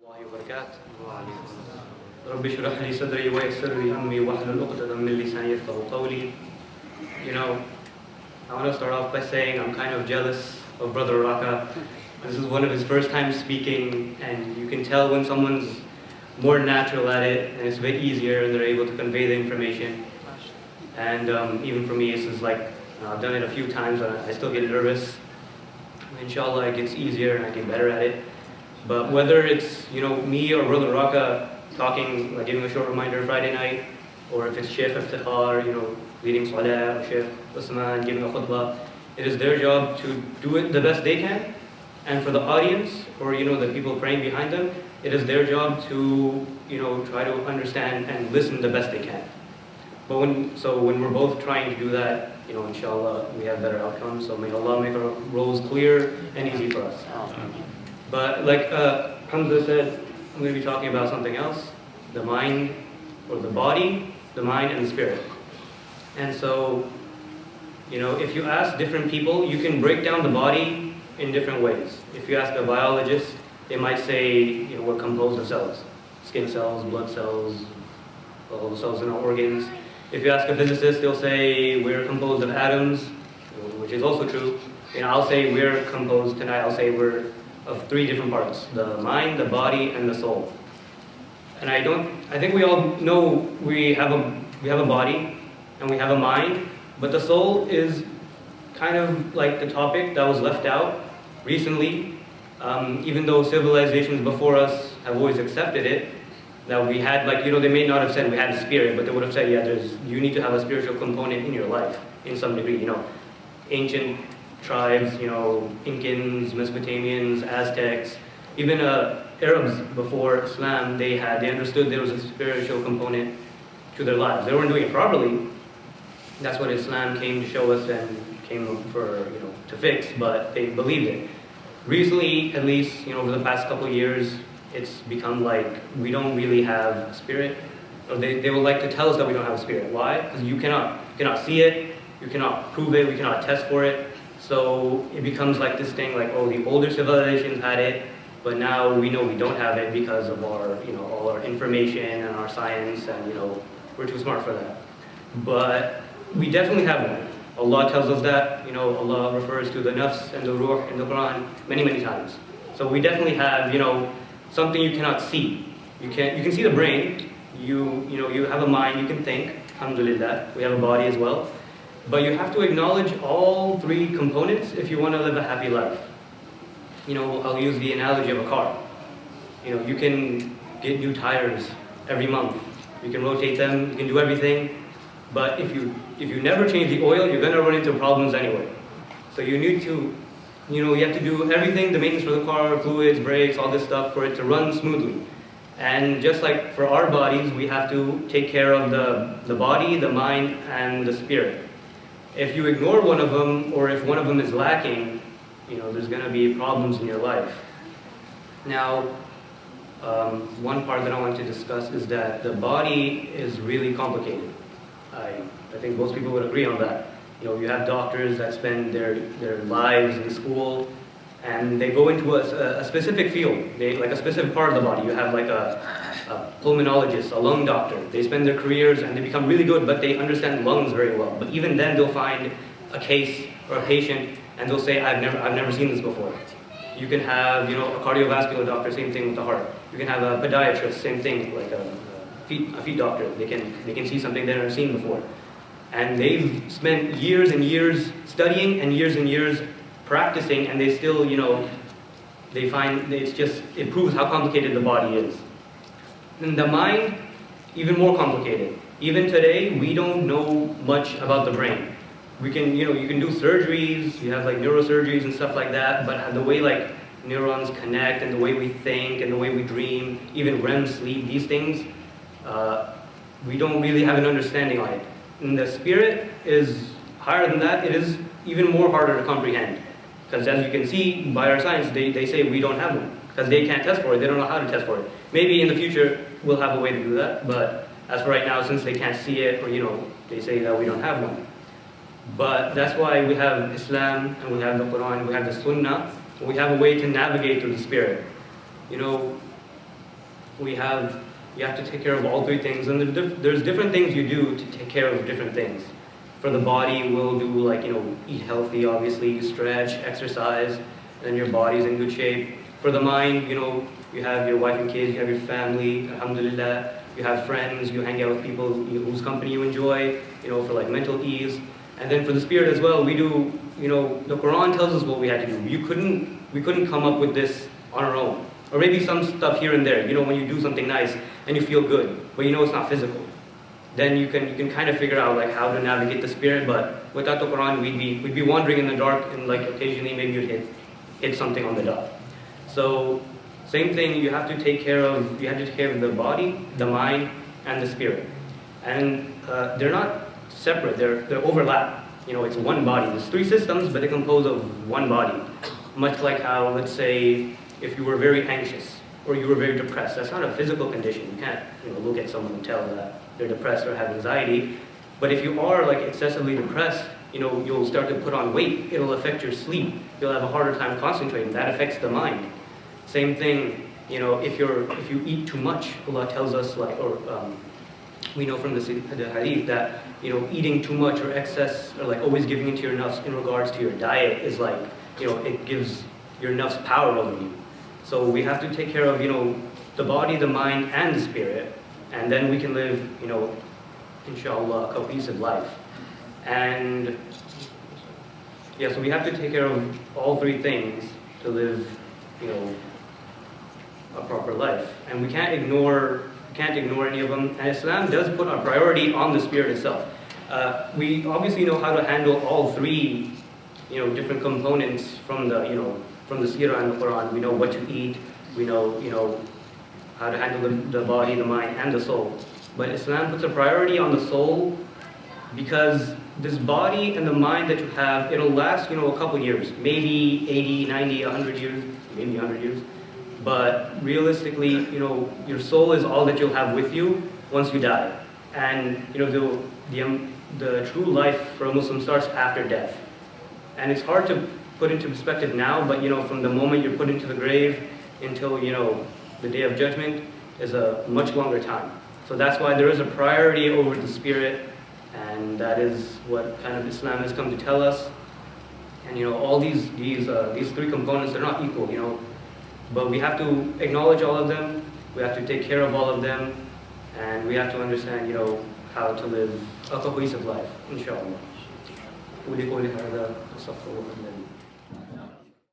الله وبركاته. رب اشرح لي صدري ويسر لي أمري واحلل عقدة من لساني يفقهوا قولي. You know, I want to start off by saying I'm kind of jealous of Brother Raka. This is one of his first times speaking, and you can tell when someone's more natural at it, and it's a bit easier, and they're able to convey the information. And even for me, this is like, I've done it a few times, but I still get nervous. Inshallah, it gets easier and I get better at it. But whether it's, me or Brother Raka talking, like giving a short reminder Friday night, or if it's Sheikh Iftikhar, leading Salah, or Sheikh Usman giving a khutbah, it is their job to do it the best they can. And for the audience, or the people praying behind them, it is their job to, try to understand and listen the best they can. But when we're both trying to do that, inshallah, we have better outcomes. So may Allah make our roles clear and easy for us. But like Hamza said, I'm going to be talking about something else: the mind, or the body, the mind, and the spirit. And so, if you ask different people, you can break down the body in different ways. If you ask a biologist, they might say, we're composed of cells: skin cells, blood cells, all the cells in our organs. If you ask a physicist, they'll say we're composed of atoms, which is also true. I'll say we're composed tonight. I'll say we're of three different parts: the mind, the body, and the soul. And I think we all know we have a body and we have a mind, but the soul is kind of like the topic that was left out recently. Even though civilizations before us have always accepted it, that we had, they may not have said we had a spirit, but they would have said, you need to have a spiritual component in your life in some degree. Ancient tribes, Incans, Mesopotamians, Aztecs, even Arabs before Islam, they understood there was a spiritual component to their lives. They weren't doing it properly. That's what Islam came to show us and came to fix, but they believed it. Recently, at least, over the past couple of years, it's become like we don't really have a spirit. Or they would like to tell us that we don't have a spirit. Why? Because you cannot see it, you cannot prove it, we cannot test for it. So it becomes like this thing like, the older civilizations had it, but now we know we don't have it because of our, all our information and our science, and we're too smart for that. But we definitely have one. Allah tells us that. Allah refers to the nafs and the ruh in the Quran many, many times. So we definitely have, something you cannot see. You can see the brain. You have a mind. You can think. Alhamdulillah, we have a body as well. But you have to acknowledge all three components if you want to live a happy life. I'll use the analogy of a car. You can get new tires every month. You can rotate them. You can do everything. But if you never change the oil, you're going to run into problems anyway. So you need to, you have to do everything, the maintenance for the car, fluids, brakes, all this stuff, for it to run smoothly. And just like for our bodies, we have to take care of the body, the mind, and the spirit. If you ignore one of them, or if one of them is lacking, there's going to be problems in your life. Now, one part that I want to discuss is that the body is really complicated. I think most people would agree on that. You have doctors that spend their lives in school, and they go into a specific field, like a specific part of the body. You have like a pulmonologist, a lung doctor. They spend their careers and they become really good, but they understand lungs very well. But even then, they'll find a case or a patient, and they'll say, I've never seen this before. You can have, a cardiovascular doctor, same thing with the heart. You can have a podiatrist, same thing, like a feet doctor. They can see something they've never seen before. And they've spent years and years studying and years practicing, and they still, they find it proves how complicated the body is. And the mind, even more complicated. Even today, we don't know much about the brain. We can, you can do surgeries, you have like neurosurgeries and stuff like that, but the way like neurons connect and the way we think and the way we dream, even REM sleep, these things, we don't really have an understanding on it. And the spirit is higher than that. It is even more harder to comprehend. Because as you can see by our science, they say we don't have one. Because they can't test for it. They don't know how to test for it. Maybe in the future, we'll have a way to do that. But as for right now, since they can't see it, or they say that we don't have one. But that's why we have Islam, and we have the Quran, we have the Sunnah. We have a way to navigate through the spirit. we have you have to take care of all three things, and there's different things you do to take care of different things. For the body, we'll do like, eat healthy, obviously, stretch, exercise, and your body's in good shape. For the mind, you have your wife and kids, you have your family, alhamdulillah, you have friends, you hang out with people whose company you enjoy, for like mental ease. And then for the spirit as well, we do, the Quran tells us what we had to do. We couldn't come up with this on our own. Or maybe some stuff here and there, when you do something nice and you feel good, but it's not physical. Then you can kind of figure out like how to navigate the spirit, but without the Quran, we'd be wandering in the dark, and like occasionally maybe you'd hit something on the dot. So same thing, you have to take care of the body, the mind, and the spirit. And they're not separate, they're overlap. It's one body. There's three systems, but they compose of one body. Much like how, let's say, if you were very anxious or you were very depressed, that's not a physical condition. You can't look at someone and tell that they're depressed or have anxiety. But if you are like excessively depressed, you'll start to put on weight. It'll affect your sleep. You'll have a harder time concentrating. That affects the mind. Same thing, if you eat too much, Allah tells us, we know from the hadith that eating too much or excess, or like always giving into your nafs in regards to your diet is like, it gives your nafs power over you. So we have to take care of the body, the mind, and the spirit, and then we can live inshallah, a cohesive life. And so we have to take care of all three things to live a proper life, and we can't ignore any of them. And Islam does put our priority on the spirit itself. We obviously know how to handle all three different components from the seerah and the Quran. We know what to eat, we know how to handle the body, the mind, and the soul. But Islam puts a priority on the soul, because this body and the mind that you have, it'll last a couple years, maybe 80, 90, 100 years, maybe 100 years. But realistically, your soul is all that you'll have with you once you die. And the true life for a Muslim starts after death. And it's hard to put into perspective now, but from the moment you're put into the grave until the day of judgment is a much longer time. So that's why there is a priority over the spirit, and that is what kind of Islam has come to tell us. And all these three components, they're not equal, but we have to acknowledge all of them, we have to take care of all of them, and we have to understand how to live a cohesive life, inshallah.